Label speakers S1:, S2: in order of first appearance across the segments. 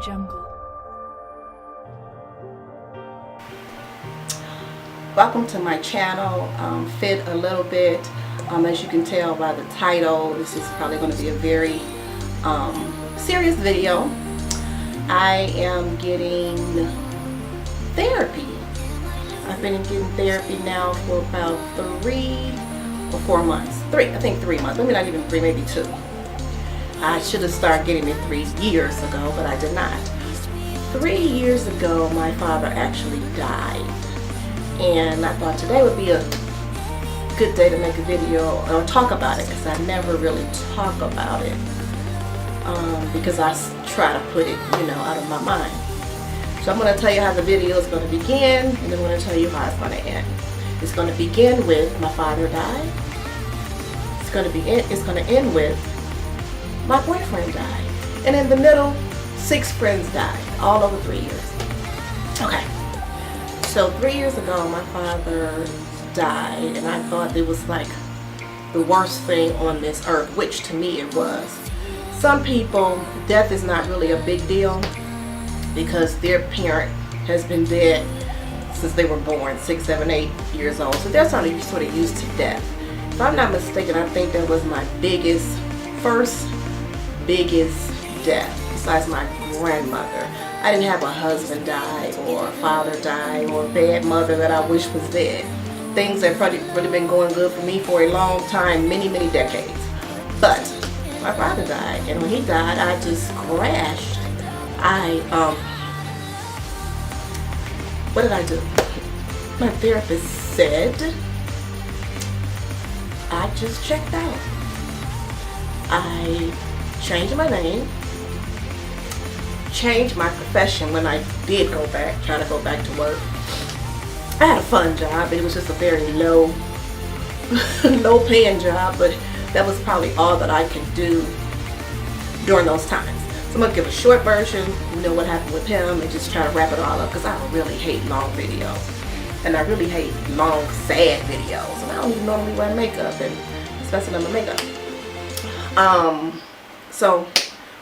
S1: jungle.
S2: Welcome to my channel, Fit a Little Bit. As you can tell by the title, this is probably going to be a very serious video. I am getting therapy. I've been getting therapy now for about 3 or 4 months. I think 3 months, maybe not even 3, maybe 2. I should have started getting it 3 years ago, but I did not. 3 years ago, my father actually died. And I thought today would be a good day to make a video or talk about it, because I never really talk about it because I try to put it, out of my mind. So I'm going to tell you how the video is going to begin, and then I'm going to tell you how it's going to end. It's going to begin with my father died. It's going to end with my boyfriend died, and in the middle, 6 friends died, all over 3 years. Okay. So 3 years ago, my father died, and I thought it was like the worst thing on this earth, which to me it was. Some people, death is not really a big deal because their parent has been dead since they were born, 6, 7, 8 years old. So they're sort of used to death. If I'm not mistaken, I think that was my first biggest death, besides my grandmother. I didn't have a husband die or a father die or a bad mother that I wish was dead. Things that probably really been going good for me for a long time, many, many decades. But my father died, and when he died, I just crashed. What did I do? My therapist said I just checked out. I changed my name, changed my profession when I did try to go back to work. I had a fun job, but it was just a very low paying job, but that was probably all that I could do during those times. So I'm going to give a short version, what happened with him, and just try to wrap it all up, because I really hate long videos. And I really hate long, sad videos. And I don't even normally wear makeup, and especially on my makeup. So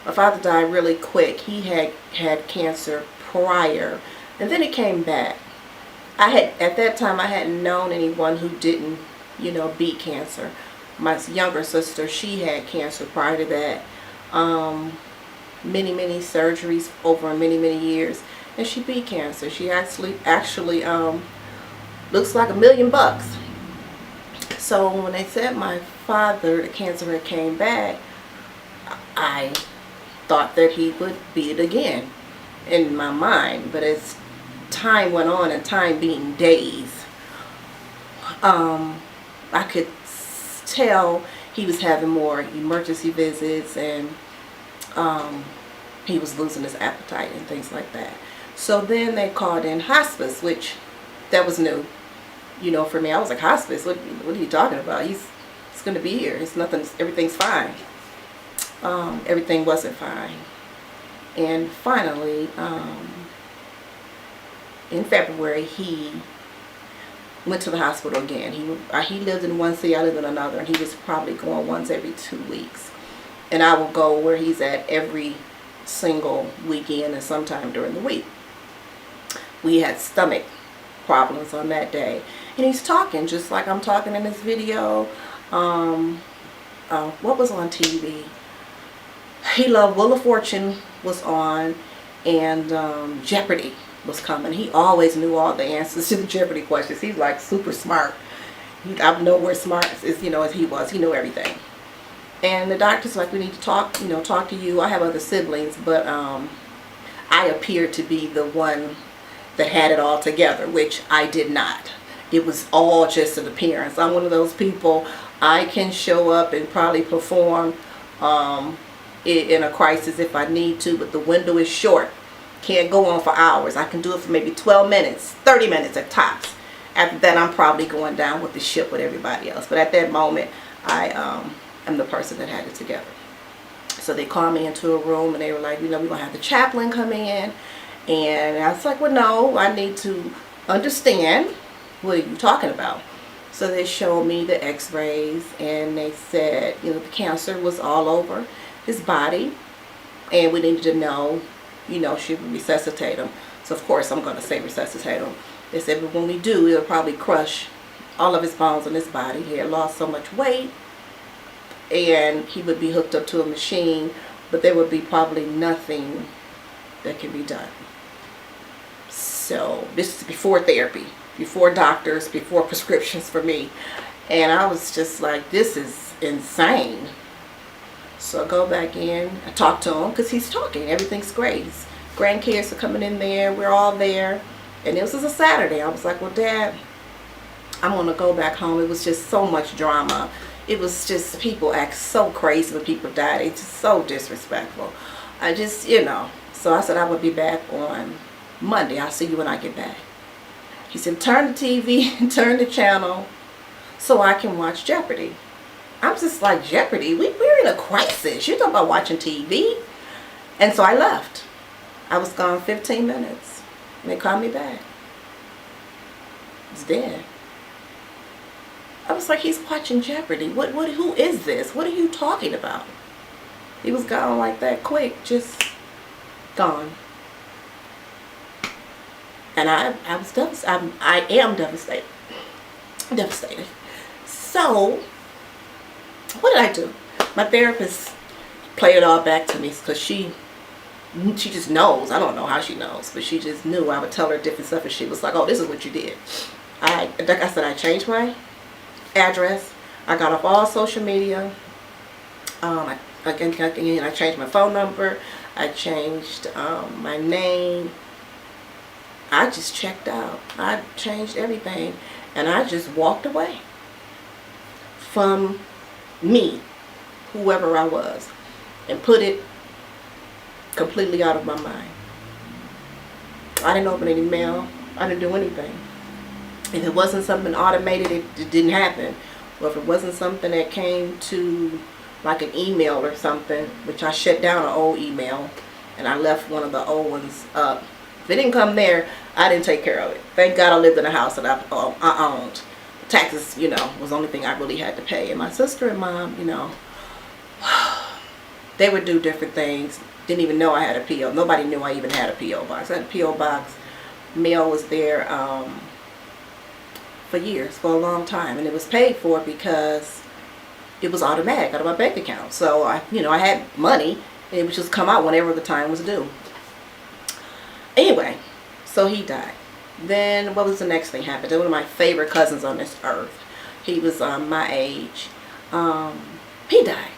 S2: my father died really quick. He had cancer prior, and then it came back. At that time, I hadn't known anyone who didn't, beat cancer. My younger sister, she had cancer prior to that. Many surgeries over many years, and she beat cancer. She actually looks like $1 million. So when they said my father, the cancer had came back, I thought that he would beat it again in my mind. But as time went on, and time being days, I could tell he was having more emergency visits, and he was losing his appetite and things like that. So then they called in hospice, which that was new, for me. I was like, hospice? What are you talking about? He's going to be here. It's nothing. Everything's fine. Everything wasn't fine. And finally, in February, he went to the hospital again. He lived in one city, I lived in another, and he was probably going once every 2 weeks. And I will go where he's at every single weekend and sometime during the week. We had stomach problems on that day. And he's talking just like I'm talking in this video. What was on TV? He loved Wheel of Fortune was on, and Jeopardy was coming. He always knew all the answers to the Jeopardy questions. He's like super smart. I'm nowhere smart as he was. He knew everything. And the doctor's like, we need to talk to you. I have other siblings, but I appeared to be the one that had it all together, which I did not. It was all just an appearance. I'm one of those people, I can show up and probably perform in a crisis if I need to, but the window is short. Can't go on for hours. I can do it for maybe 12 minutes, 30 minutes at tops. After that, I'm probably going down with the ship with everybody else. But at that moment, I am the person that had it together. So they called me into a room, and they were like, we're going to have the chaplain come in. And I was like, well, no, I need to understand, what are you talking about? So they showed me the x-rays, and they said, the cancer was all over his body, and we needed to know you know, she would resuscitate him. So of course I'm going to say resuscitate him. They said, but when we do, it'll probably crush all of his bones in his body. He had lost so much weight, and he would be hooked up to a machine, but there would be probably nothing that can be done. So this is before therapy, before doctors, before prescriptions for me. And I was just like, this is insane. So I go back in, I talk to him, because he's talking, everything's great. His grandkids are coming in there, we're all there. And this was a Saturday. I was like, well, Dad, I'm going to go back home. It was just so much drama. It was just, people act so crazy when people die. It's just so disrespectful. I just, you know. So I said I would be back on Monday. I'll see you when I get back. He said, turn the TV, turn the channel so I can watch Jeopardy. I'm just like, Jeopardy? We're in a crisis. You're talking about watching TV? And so I left. I was gone 15 minutes. And they called me back. It's dead. I was like, he's watching Jeopardy. Who is this? What are you talking about? He was gone like that quick, just gone. And I was devastated. I am devastated. Devastated. So, what did I do? My therapist played it all back to me because she just knows. I don't know how she knows, but she just knew. I would tell her different stuff, and she was like, oh, this is what you did. Like I said, I changed my address. I got off all social media. I changed my phone number. I changed my name. I just checked out. I changed everything, and I just walked away from me, whoever I was, and put it completely out of my mind. I didn't open any mail. I didn't do anything. If it wasn't something automated, it didn't happen. Or if it wasn't something that came to like an email or something, which I shut down an old email and I left one of the old ones up. If it didn't come there, I didn't take care of it. Thank God I lived in a house that I owned. Taxes, you know, was the only thing I really had to pay. And my sister and mom, you know, they would do different things. Didn't even know I had a P.O. Nobody knew I even had a P.O. box. I had a P.O. box. Mail was there for years, for a long time. And it was paid for because it was automatic out of my bank account. So, I had money, and it would just come out whenever the time was due. Anyway, so he died. Then what was the next thing happened? One of my favorite cousins on this earth. He was my age. He died.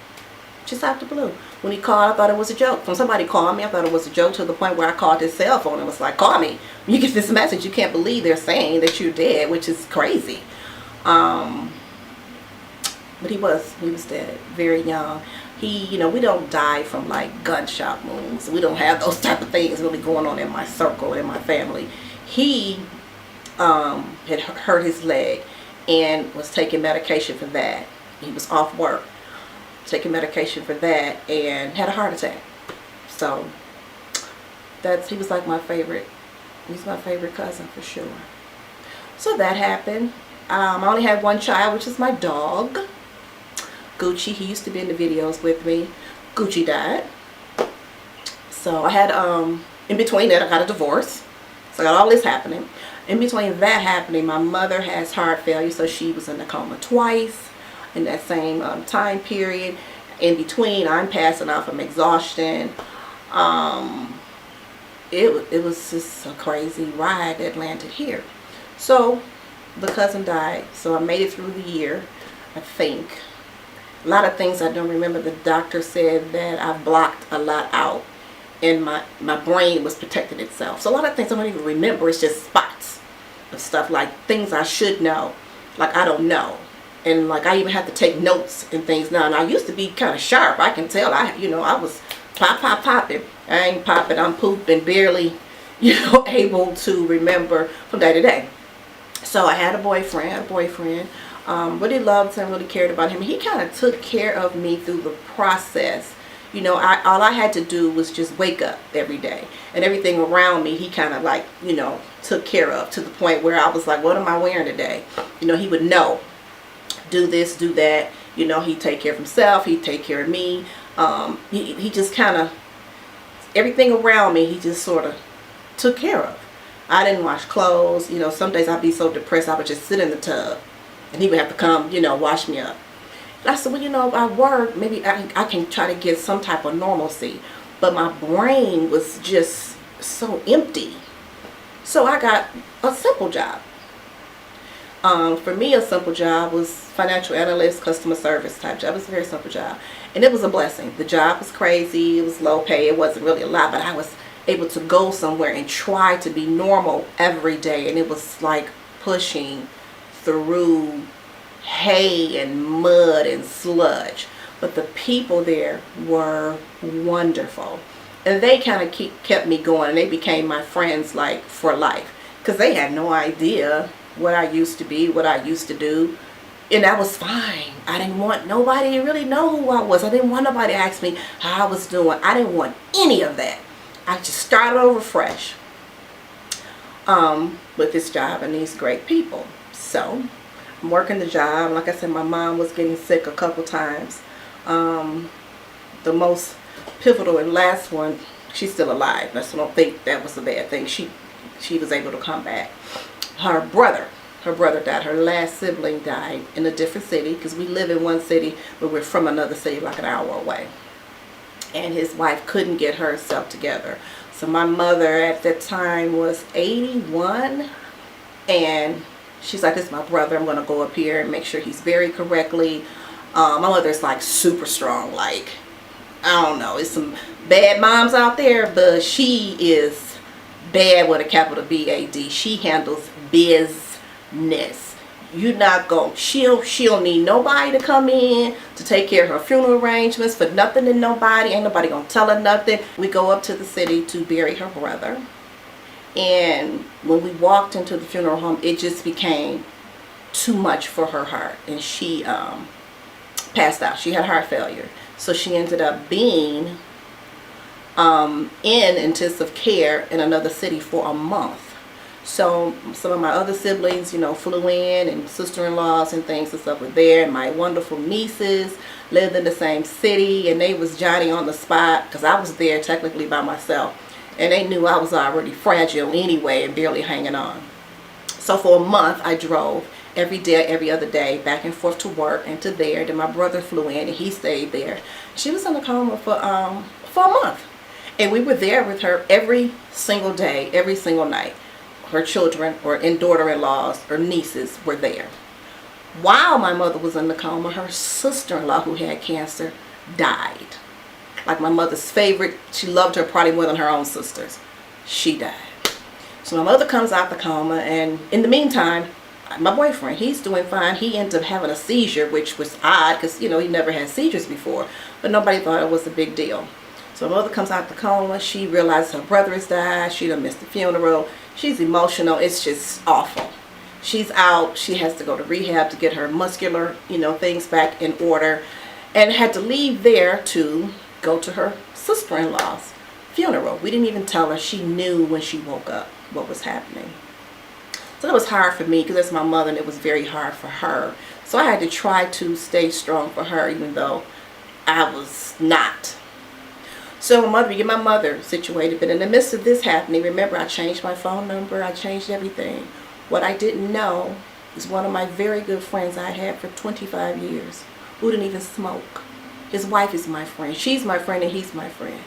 S2: Just out the blue. When he called, I thought it was a joke. When somebody called me, I thought it was a joke, to the point where I called his cell phone and was like, call me. When you get this message, you can't believe they're saying that you're dead, which is crazy. But he was dead, very young. We don't die from like gunshot wounds. We don't have those type of things really going on in my circle, in my family. He had hurt his leg and was taking medication for that. He was off work, taking medication for that, and had a heart attack. So he was like my favorite. He's my favorite cousin for sure. So that happened. I only had one child, which is my dog, Gucci. He used to be in the videos with me. Gucci died. So I had, in between that, I got a divorce. So I got all this happening. In between that happening, my mother has heart failure, so she was in a coma twice in that same time period. In between, I'm passing out from exhaustion. It was just a crazy ride that landed here. So the cousin died. So I made it through the year, I think. A lot of things I don't remember. The doctor said that I blocked a lot out, and my brain was protecting itself. So a lot of things I don't even remember. It's just spots of stuff, like things I should know, like I don't know. And like I even have to take notes and things now. And I used to be kind of sharp. I can tell. I was popping. I ain't popping. I'm pooping, barely, able to remember from day to day. So I had a boyfriend. Really loved him, really cared about him. He kind of took care of me through the process. All I had to do was just wake up every day, and everything around me he kind of like, took care of, to the point where I was like, what am I wearing today? He would know, do this, do that. He'd take care of himself. He'd take care of me. He just kind of everything around me, he just sort of took care of. I didn't wash clothes. You know, some days I'd be so depressed I would just sit in the tub and he would have to come, you know, wash me up. And I said, well, you know, if I work, maybe I can try to get some type of normalcy. But my brain was just so empty. So I got a simple job. For me, a simple job was financial analyst, customer service type job. It was a very simple job. And it was a blessing. The job was crazy. It was low pay. It wasn't really a lot, but I was able to go somewhere and try to be normal every day. And it was like pushing through hay and mud and sludge. But the people there were wonderful. And they kind of kept me going. And they became my friends like for life. Because they had no idea what I used to be, what I used to do. And that was fine. I didn't want nobody to really know who I was. I didn't want nobody to ask me how I was doing. I didn't want any of that. I just started over fresh with this job and these great people. So I'm working the job. Like I said, my mom was getting sick a couple times. The most pivotal and last one, she's still alive. I don't think that was a bad thing. She was able to come back. Her brother died. Her last sibling died in a different city, because we live in one city, but we're from another city like an hour away. And his wife couldn't get herself together. So my mother at that time was 81, and she's like, this is my brother. I'm going to go up here and make sure he's buried correctly. My mother's like super strong. Like, I don't know, it's some bad moms out there, but she is bad with a capital B-A-D. She handles business. You're not going, she'll need nobody to come in to take care of her funeral arrangements for nothing and nobody. Ain't nobody gonna tell her nothing. We go up to the city to bury her brother. And when we walked into the funeral home, it just became too much for her heart. And she passed out. She had heart failure. So she ended up being in intensive care in another city for a month. So some of my other siblings, you know, flew in, and sister-in-laws and things and stuff were there. And my wonderful nieces lived in the same city, and they was Johnny on the spot, because I was there technically by myself. And they knew I was already fragile anyway and barely hanging on. So for a month I drove every day, every other day, back and forth to work and to there. Then my brother flew in and he stayed there. She was in a coma for a month. And we were there with her every single day, every single night. Her children or daughter-in-laws or nieces were there. While my mother was in the coma, her sister-in-law, who had cancer, died. Like my mother's favorite. She loved her probably more than her own sisters. She died. So my mother comes out the coma, and in the meantime, my boyfriend, he's doing fine. He ends up having a seizure, which was odd because, you know, he never had seizures before. But nobody thought it was a big deal. So my mother comes out the coma. She realizes her brother has died. She done missed the funeral. She's emotional. It's just awful. She's out. She has to go to rehab to get her muscular, you know, things back in order. And had to leave there to go to her sister-in-law's funeral. We didn't even tell her. She knew when she woke up what was happening. So it was hard for me because that's my mother, and it was very hard for her. So I had to try to stay strong for her, even though I was not. So we get my mother situated. But in the midst of this happening, remember, I changed my phone number. I changed everything. What I didn't know is one of my very good friends I had for 25 years, who didn't even smoke. His wife is my friend. She's my friend and he's my friend.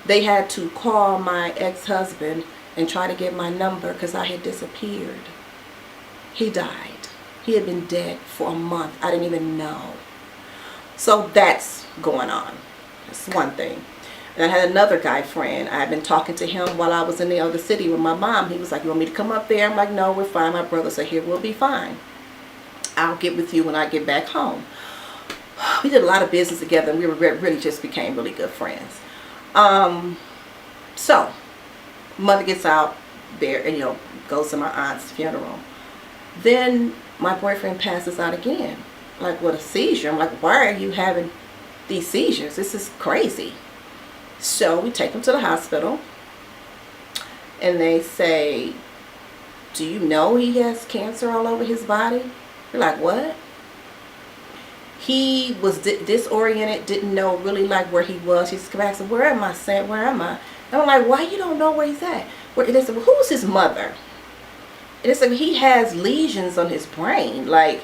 S2: They had to call my ex-husband and try to get my number because I had disappeared. He died. He had been dead for a month. I didn't even know. So that's going on. That's one thing. And I had another guy friend. I had been talking to him while I was in the other city with my mom. He was like, you want me to come up there? I'm like, no, we're fine. My brother said, here, we'll be fine. I'll get with you when I get back home. We did a lot of business together, and we really just became really good friends. So mother gets out there and, you know, goes to my aunt's funeral. Then my boyfriend passes out again, like with a seizure. I'm like, why are you having these seizures? This is crazy. So we take him to the hospital, and they say, do you know he has cancer all over his body? We're like, what? He was disoriented, didn't know really like where he was. He just came back and said, where am I, Sam? Where am I? And I'm like, why you don't know where he's at? And they said, well, who's his mother? And they said, he has lesions on his brain. Like,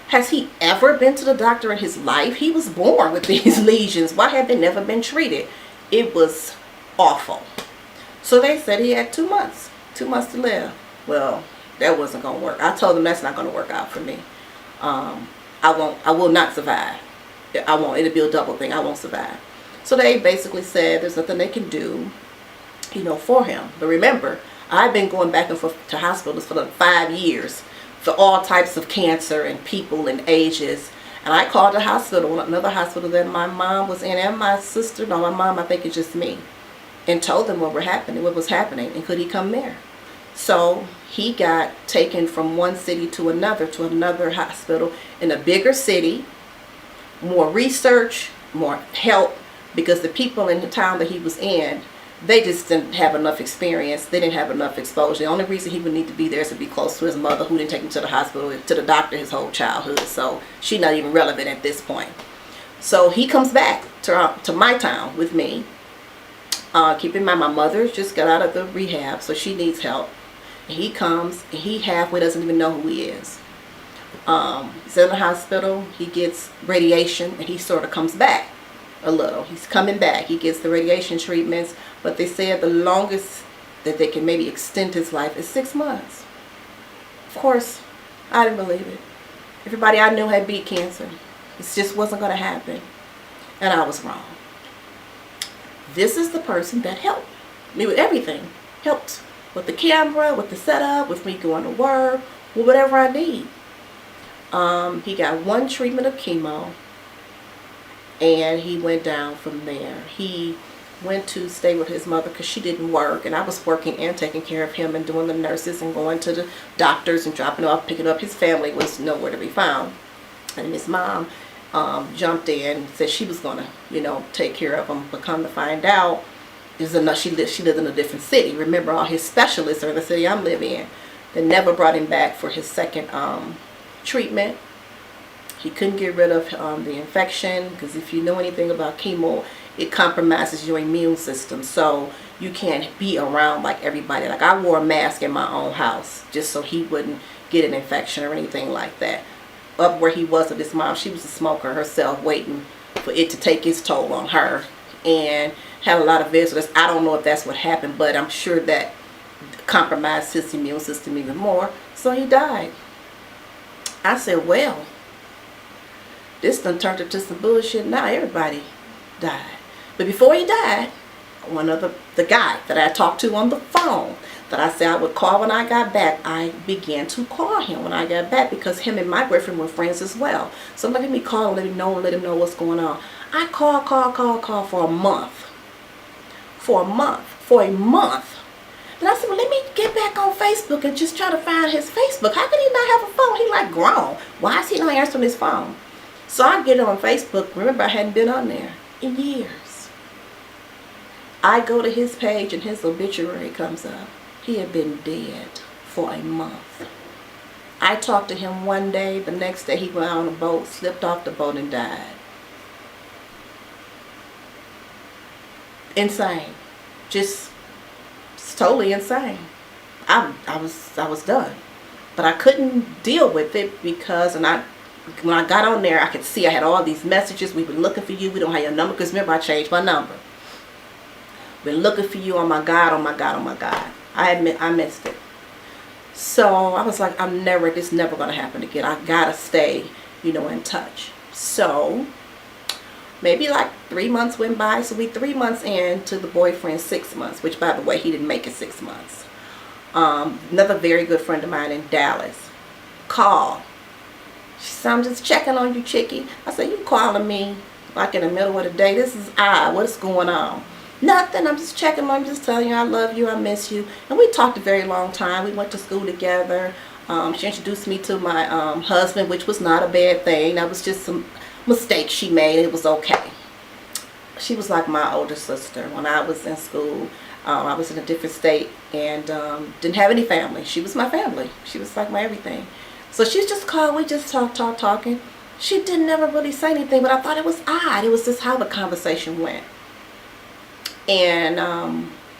S2: has he ever been to the doctor in his life? He was born with these lesions. Why have they never been treated? It was awful. So they said he had 2 months. 2 months to live. Well, that wasn't going to work. I told them that's not going to work out for me. I will not survive. I won't. It'll be a double thing. I won't survive. So they basically said there's nothing they can do, for him. But remember, I've been going back and forth to hospitals for like 5 years for all types of cancer and people and ages. And I called the hospital, another hospital that my mom was in, and my sister, no, my mom, I think it's just me, and told them what was happening, and could he come there. So he got taken from one city to another hospital in a bigger city, more research, more help, because the people in the town that he was in, they just didn't have enough experience. They didn't have enough exposure. The only reason he would need to be there is to be close to his mother, who didn't take him to the hospital, to the doctor his whole childhood. So she's not even relevant at this point. So he comes back to my town with me. Keep in mind, my mother just got out of the rehab, so she needs help. And he comes, and he halfway doesn't even know who he is. He's in the hospital. He gets radiation, and he sort of comes back a little. He's coming back. He gets the radiation treatments, but they said the longest that they can maybe extend his life is 6 months. Of course, I didn't believe it. Everybody I knew had beat cancer. It just wasn't going to happen, and I was wrong. This is the person that helped me with everything. Helped with the camera, with the setup, with me going to work, with whatever I need. He got 1 treatment of chemo, and he went down from there. He went to stay with his mother because she didn't work, and I was working and taking care of him and doing the nurses and going to the doctors and dropping him off, picking up. His family was nowhere to be found, and his mom jumped in and said she was going to, take care of him. But come to find out, she lived in a different city. Remember, all his specialists are in the city I'm living in. They never brought him back for his second treatment. He couldn't get rid of the infection, because if you know anything about chemo, it compromises your immune system. So you can't be around like everybody. Like, I wore a mask in my own house just so he wouldn't get an infection or anything like that. Up where he was with his mom, she was a smoker herself, waiting for it to take its toll on her, and had a lot of visitors. I don't know if that's what happened, but I'm sure that compromised his immune system even more. So he died. I said, well, this done turned into some bullshit. Now everybody died. But before he died, one of the guy that I talked to on the phone, that I said I would call when I got back, I began to call him when I got back, because him and my boyfriend were friends as well. So let me call and let him know what's going on. I call for a month. For a month. And I said, well, let me get back on Facebook and just try to find his Facebook. How could he not have a phone? He like grown. Why is he not answering his phone? So I get on Facebook. Remember, I hadn't been on there in years. I go to his page and his obituary comes up. He had been dead for a month. I talked to him one day. The next day he went on a boat, slipped off the boat and died. Insane. Just totally insane. I was done. But I couldn't deal with it because, when I got on there, I could see I had all these messages. We've been looking for you. We don't have your number. Because remember, I changed my number. Been looking for you. Oh my God, oh my God, oh my God. I admit I missed it. So I was like, this never going to happen again. I got to stay, in touch. So maybe like 3 months went by. So we 3 months into the boyfriend's 6 months, which, by the way, he didn't make it 6 months. Another very good friend of mine in Dallas called. She said, I'm just checking on you, chickie. I said, you calling me like in the middle of the day? This is odd. What's going on? Nothing. I'm just checking on you, just telling you I love you, I miss you. And we talked a very long time. We went to school together. She introduced me to my husband, which was not a bad thing. That was just some mistakes she made. It was okay. She was like my older sister. When I was in school, I was in a different state and didn't have any family. She was my family. She was like my everything. So she just called. We just talking. She didn't never really say anything, but I thought it was odd. It was just how the conversation went. And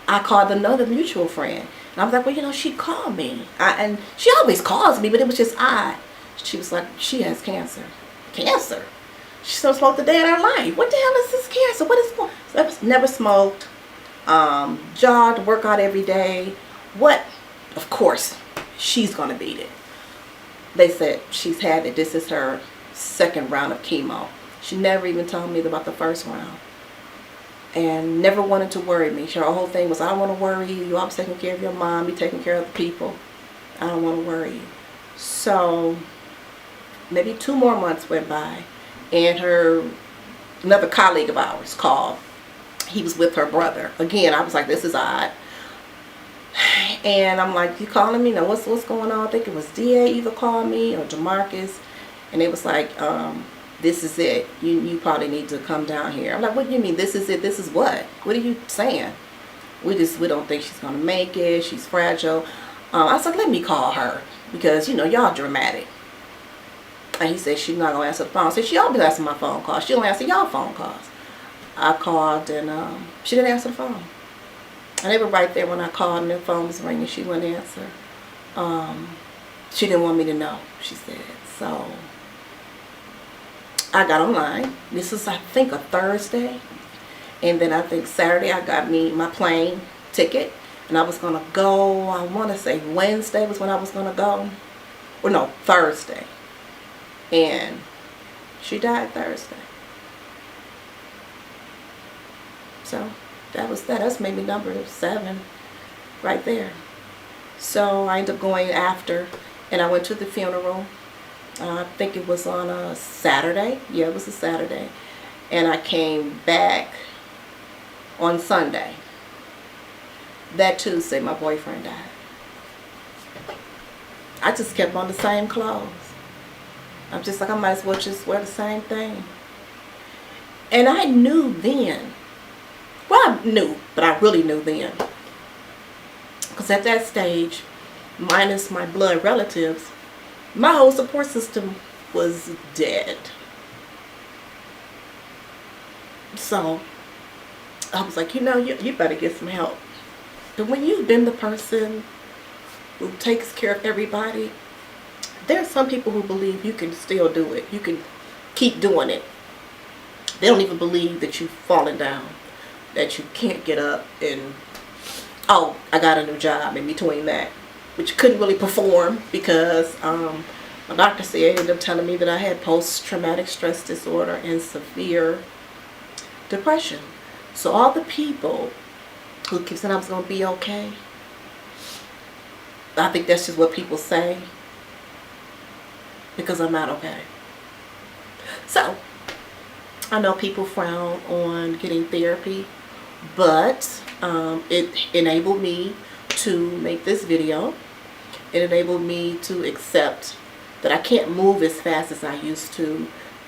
S2: I called another mutual friend. And I was like, well, you know, she called me. And she always calls me, but it was just odd. She was like, she has cancer. Cancer? She still smoked a day in her life. What the hell is this cancer? What is never smoked. Jogged, work out every day. What? Of course, she's going to beat it. They said she's had it. This is her second round of chemo. She never even told me about the first round. And never wanted to worry me. Her whole thing was, I don't want to worry you. You're always taking care of your mom. You're taking care of the people. I don't want to worry you. So maybe 2 more months went by. And another colleague of ours called. He was with her brother. Again, I was like, this is odd. And I'm like, you calling me? Now, what's going on? I think it was DA either called me or Jamarcus. And it was like, this is it. You probably need to come down here. I'm like, what do you mean? This is it? This is what? What are you saying? We don't think she's going to make it. She's fragile. I was like, let me call her. Because, you know, y'all dramatic. And he said she's not going to answer the phone. I said, she always answers my phone calls. She don't answer y'all phone calls. I called and she didn't answer the phone. And they were right there when I called and the phone was ringing. She wouldn't answer. She didn't want me to know, she said. So I got online. This is, I think, a Thursday. And then I think Saturday I got me my plane ticket. And I was going to go, I want to say Wednesday was when I was going to go. Or no, Thursday. And she died Thursday. So that was that. That's maybe number 7 right there. So I ended up going after, and I went to the funeral. I think it was on a Saturday. Yeah, it was a Saturday. And I came back on Sunday. That Tuesday, my boyfriend died. I just kept on the same clothes. I'm just like, I might as well just wear the same thing. And I knew then. Well, I knew, but I really knew then. Because at that stage, minus my blood relatives, my whole support system was dead. So I was like, you know, you better get some help. But when you've been the person who takes care of everybody, there are some people who believe you can still do it. You can keep doing it. They don't even believe that you've fallen down, that you can't get up and, oh, I got a new job in between that, which couldn't really perform because my doctor said, ended up telling me that I had post-traumatic stress disorder and severe depression. So all the people who keep saying I was going to be okay, I think that's just what people say because I'm not okay. So I know people frown on getting therapy, but it enabled me to make this video. It enabled me to accept that I can't move as fast as I used to,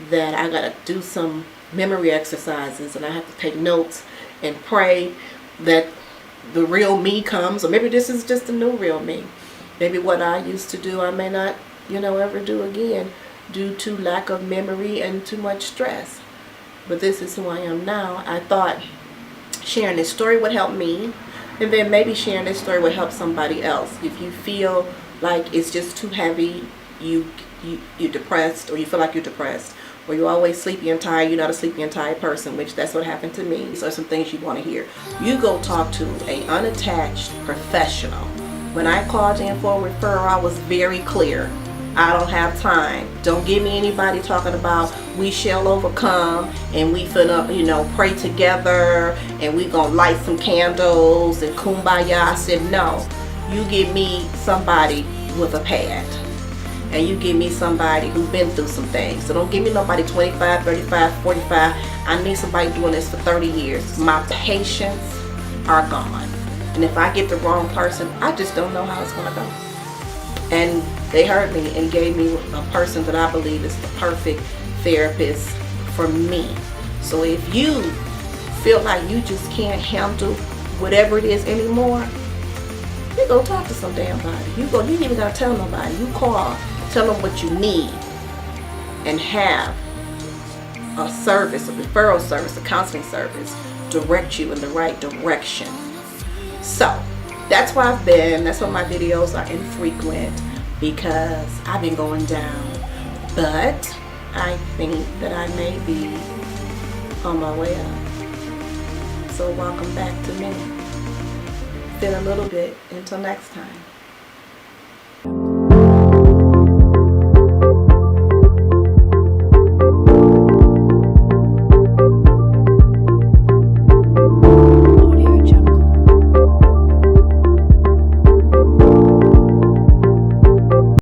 S2: that I gotta do some memory exercises and I have to take notes and pray that the real me comes, or maybe this is just a new real me. Maybe what I used to do I may not, you know, ever do again due to lack of memory and too much stress. But this is who I am now. I thought sharing this story would help me, and then maybe sharing this story would help somebody else. If you feel like it's just too heavy, you're depressed, or you feel like you're depressed, or you're always sleepy and tired, you're not a sleepy and tired person, which that's what happened to me. So some things you want to hear. You go talk to an unattached professional. When I called in for a referral, I was very clear. I don't have time. Don't give me anybody talking about we shall overcome and we finna, you know, pray together and we gonna light some candles and kumbaya. I said, no. You give me somebody with a pad. And you give me somebody who's been through some things. So don't give me nobody 25, 35, 45. I need somebody doing this for 30 years. My patience are gone. And if I get the wrong person, I just don't know how it's going to go. And they heard me and gave me a person that I believe is the perfect therapist for me. So if you feel like you just can't handle whatever it is anymore, you go talk to some damn body. You ain't even got to tell nobody. You call, tell them what you need. and have a service, a referral service, a counseling service direct you in the right direction. So that's why that's why my videos are infrequent, because I've been going down, but I think that I may be on my way up. So welcome back to me. Fit a little bit. Until next time.